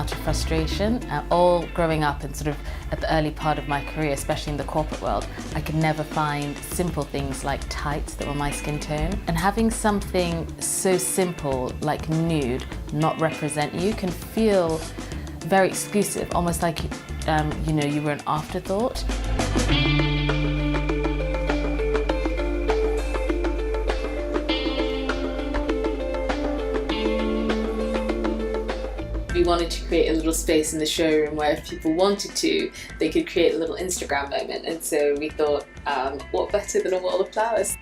out of frustration. All growing up and sort of at the early part of my career, especially in the corporate world, I could never find simple things like tights that were my skin tone. And having something so simple like nude not represent you can feel very exclusive, almost like you were an afterthought. We wanted to create a little space in the showroom where if people wanted to, they could create a little Instagram moment. And so we thought, what better than a wall of flowers?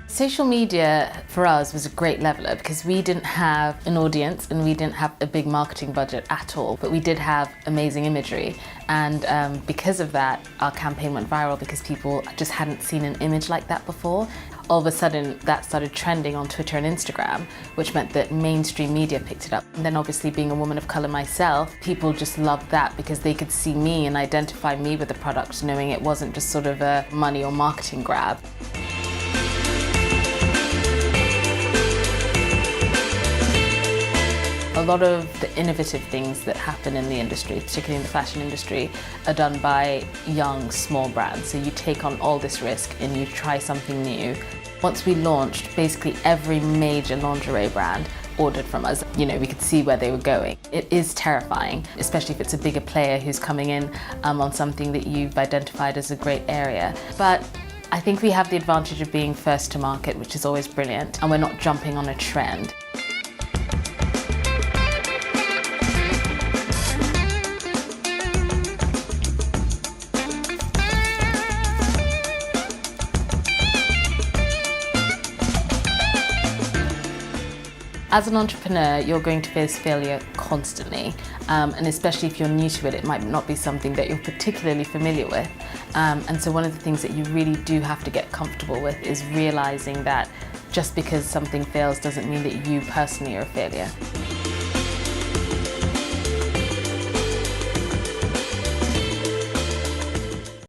Social media for us was a great leveler because we didn't have an audience and we didn't have a big marketing budget at all, but we did have amazing imagery. And because of that, our campaign went viral because people just hadn't seen an image like that before. All of a sudden, that started trending on Twitter and Instagram, which meant that mainstream media picked it up. And then obviously being a woman of colour myself, people just loved that because they could see me and identify me with the product, knowing it wasn't just sort of a money or marketing grab. A lot of the innovative things that happen in the industry, particularly in the fashion industry, are done by young, small brands. So you take on all this risk and you try something new. Once we launched, basically every major lingerie brand ordered from us. We could see where they were going. It is terrifying, especially if it's a bigger player who's coming in on something that you've identified as a great area. But I think we have the advantage of being first to market, which is always brilliant, and we're not jumping on a trend. As an entrepreneur, you're going to face failure constantly, and especially if you're new to it, it might not be something that you're particularly familiar with. And so one of the things that you really do have to get comfortable with is realizing that just because something fails doesn't mean that you personally are a failure.